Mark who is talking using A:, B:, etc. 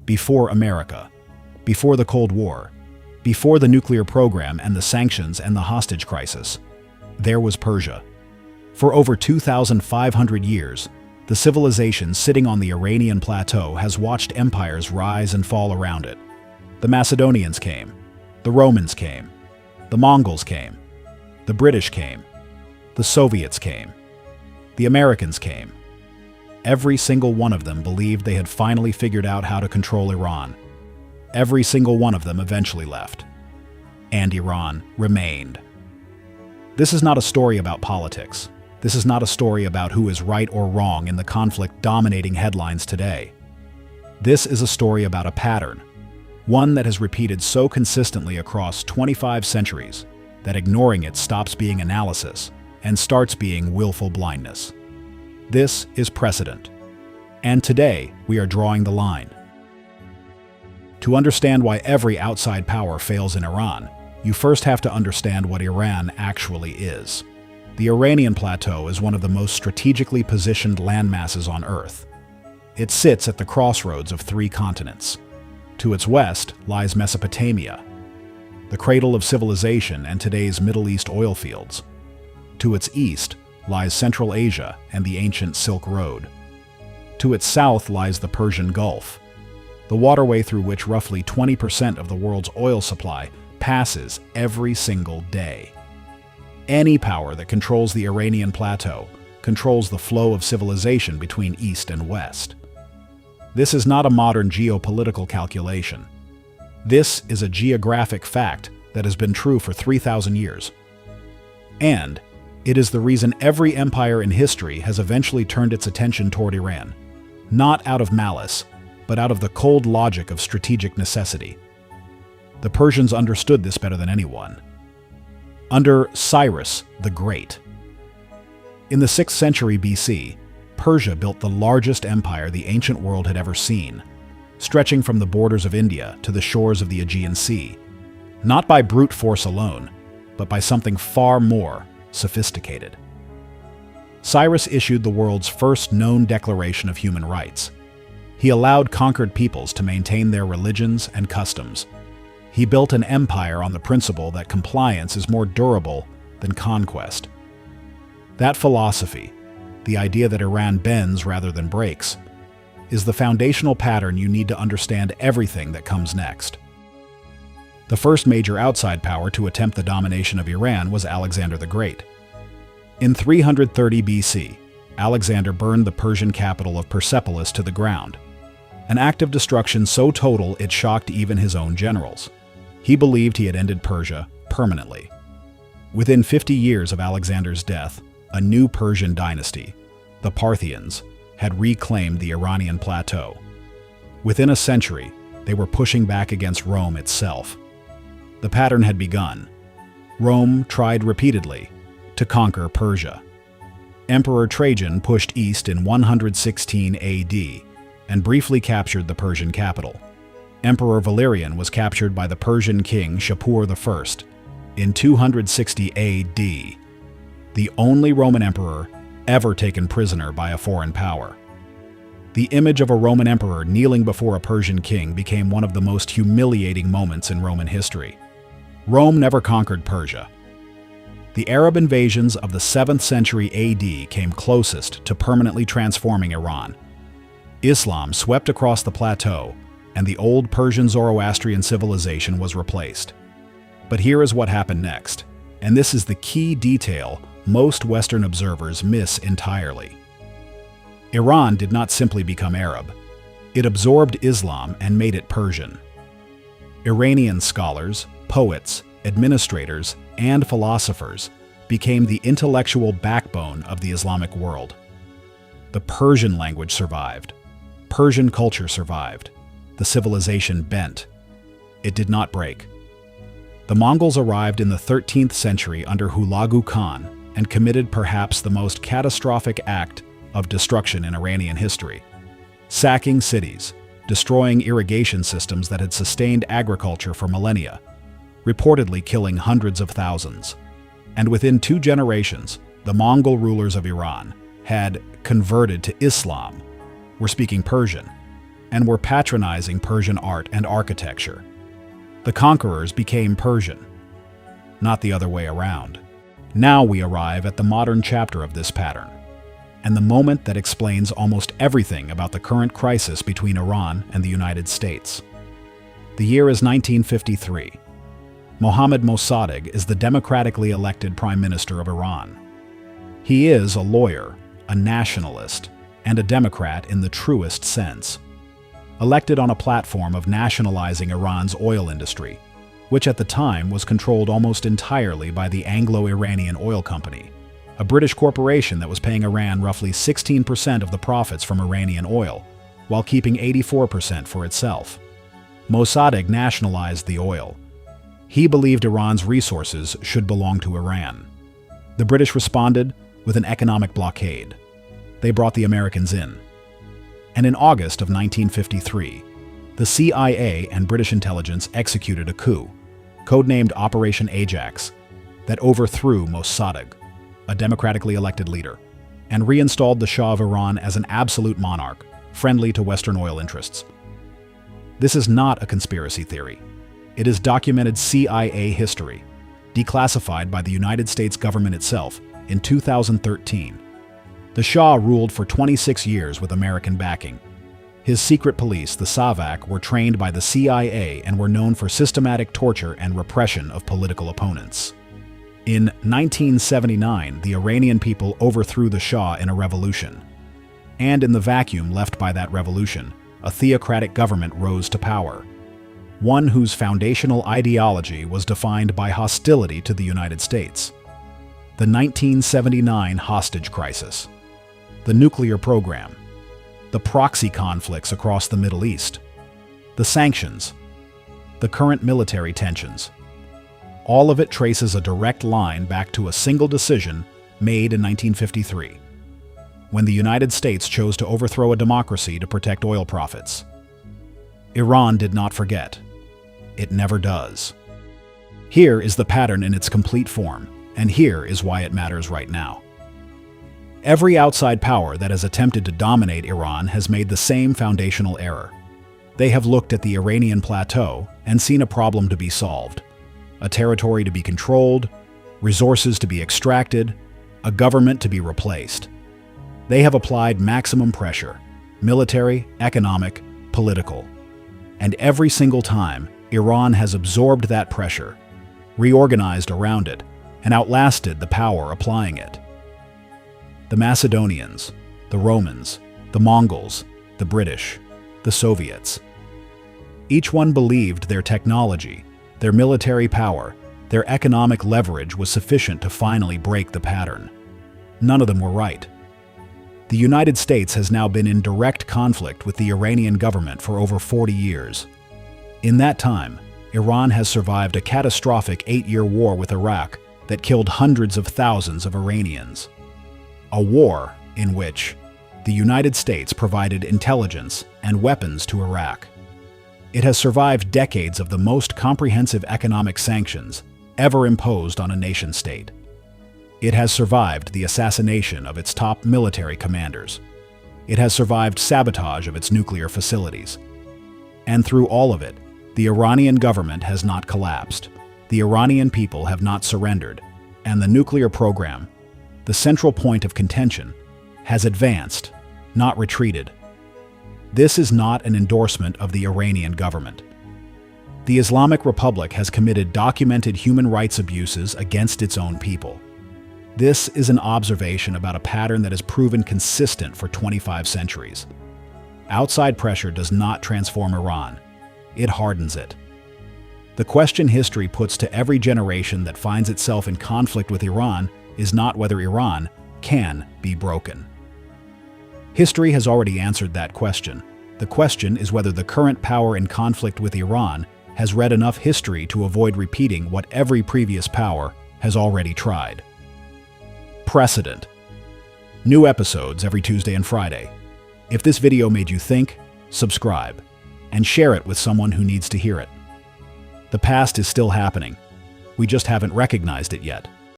A: before America, before the Cold War, before the nuclear program and the sanctions and the hostage crisis, there was Persia. For over 2,500 years, the civilization sitting on the Iranian plateau has watched empires rise and fall around it. The Macedonians came, the Romans came, the Mongols came, the British came, the Soviets came, the Americans came. Every single one of them believed they had finally figured out how to control Iran. Every single one of them eventually left. And Iran remained. This is not a story about politics. This is not a story about who is right or wrong in the conflict dominating headlines today. This is a story about a pattern, one that has repeated so consistently across 25 centuries that ignoring it stops being analysis and starts being willful blindness. This is precedent. And today, we are drawing the line. To understand why every outside power fails in Iran, you first have to understand what Iran actually is. The Iranian plateau is one of the most strategically positioned landmasses on Earth. It sits at the crossroads of 3 continents. To its west lies Mesopotamia, the cradle of civilization and today's Middle East oil fields. To its east lies Central Asia and the ancient Silk Road. To its south lies the Persian Gulf, the waterway through which roughly 20% of the world's oil supply passes every single day. Any power that controls the Iranian plateau controls the flow of civilization between east and west. This is not a modern geopolitical calculation. This is a geographic fact that has been true for 3,000 years. And it is the reason every empire in history has eventually turned its attention toward Iran, not out of malice, but out of the cold logic of strategic necessity. The Persians understood this better than anyone. Under Cyrus the Great. In the 6th century BC, Persia built the largest empire the ancient world had ever seen, stretching from the borders of India to the shores of the Aegean Sea, not by brute force alone, but by something far more sophisticated. Cyrus issued the world's first known declaration of human rights. He allowed conquered peoples to maintain their religions and customs. He built an empire on the principle that compliance is more durable than conquest. That philosophy, the idea that Iran bends rather than breaks, is the foundational pattern you need to understand everything that comes next. The first major outside power to attempt the domination of Iran was Alexander the Great. In 330 BC, Alexander burned the Persian capital of Persepolis to the ground, an act of destruction so total it shocked even his own generals. He believed he had ended Persia permanently. Within 50 years of Alexander's death, a new Persian dynasty, the Parthians, had reclaimed the Iranian plateau. Within a century, they were pushing back against Rome itself. The pattern had begun. Rome tried repeatedly to conquer Persia. Emperor Trajan pushed east in 116 AD and briefly captured the Persian capital. Emperor Valerian was captured by the Persian king Shapur I in 260 AD, the only Roman emperor ever taken prisoner by a foreign power. The image of a Roman emperor kneeling before a Persian king became one of the most humiliating moments in Roman history. Rome never conquered Persia. The Arab invasions of the 7th century AD came closest to permanently transforming Iran. Islam swept across the plateau, and the old Persian Zoroastrian civilization was replaced. But here is what happened next, and this is the key detail most Western observers miss entirely. Iran did not simply become Arab. It absorbed Islam and made it Persian. Iranian scholars, poets, administrators, and philosophers became the intellectual backbone of the Islamic world. The Persian language survived. Persian culture survived. The civilization bent. It did not break. The Mongols arrived in the 13th century under Hulagu Khan and committed perhaps the most catastrophic act of destruction in Iranian history, sacking cities, destroying irrigation systems that had sustained agriculture for millennia, reportedly killing hundreds of thousands. And within 2 generations, the Mongol rulers of Iran had converted to Islam, were speaking Persian, and were patronizing Persian art and architecture. The conquerors became Persian, not the other way around. Now we arrive at the modern chapter of this pattern, and the moment that explains almost everything about the current crisis between Iran and the United States. The year is 1953. Mohammad Mossadegh is the democratically elected Prime Minister of Iran. He is a lawyer, a nationalist, and a Democrat in the truest sense. Elected on a platform of nationalizing Iran's oil industry, which at the time was controlled almost entirely by the Anglo-Iranian Oil Company, a British corporation that was paying Iran roughly 16% of the profits from Iranian oil, while keeping 84% for itself. Mossadegh nationalized the oil. He believed Iran's resources should belong to Iran. The British responded with an economic blockade. They brought the Americans in. And in August of 1953, the CIA and British intelligence executed a coup, codenamed Operation Ajax, that overthrew Mossadegh, a democratically elected leader, and reinstalled the Shah of Iran as an absolute monarch, friendly to Western oil interests. This is not a conspiracy theory. It is documented CIA history, declassified by the United States government itself in 2013. The Shah ruled for 26 years with American backing. His secret police, the Savak, were trained by the CIA and were known for systematic torture and repression of political opponents. In 1979, the Iranian people overthrew the Shah in a revolution. And in the vacuum left by that revolution, a theocratic government rose to power. One whose foundational ideology was defined by hostility to the United States. The 1979 hostage crisis, the nuclear program, the proxy conflicts across the Middle East, the sanctions, the current military tensions. All of it traces a direct line back to a single decision made in 1953, when the United States chose to overthrow a democracy to protect oil profits. Iran did not forget. It never does. Here is the pattern in its complete form, and here is why it matters right now. Every outside power that has attempted to dominate Iran has made the same foundational error. They have looked at the Iranian plateau and seen a problem to be solved, a territory to be controlled, resources to be extracted, a government to be replaced. They have applied maximum pressure, military, economic, political. And every single time, Iran has absorbed that pressure, reorganized around it, and outlasted the power applying it. The Macedonians, the Romans, the Mongols, the British, the Soviets. Each one believed their technology, their military power, their economic leverage was sufficient to finally break the pattern. None of them were right. The United States has now been in direct conflict with the Iranian government for over 40 years. In that time, Iran has survived a catastrophic 8-year war with Iraq that killed hundreds of thousands of Iranians. A war in which the United States provided intelligence and weapons to Iraq. It has survived decades of the most comprehensive economic sanctions ever imposed on a nation-state. It has survived the assassination of its top military commanders. It has survived sabotage of its nuclear facilities. And through all of it, the Iranian government has not collapsed. The Iranian people have not surrendered, and the nuclear program, the central point of contention, has advanced, not retreated. This is not an endorsement of the Iranian government. The Islamic Republic has committed documented human rights abuses against its own people. This is an observation about a pattern that has proven consistent for 25 centuries. Outside pressure does not transform Iran. It hardens it. The question history puts to every generation that finds itself in conflict with Iran is not whether Iran can be broken. History has already answered that question. The question is whether the current power in conflict with Iran has read enough history to avoid repeating what every previous power has already tried. Precedent. New episodes every Tuesday and Friday. If this video made you think, subscribe, and share it with someone who needs to hear it. The past is still happening. We just haven't recognized it yet.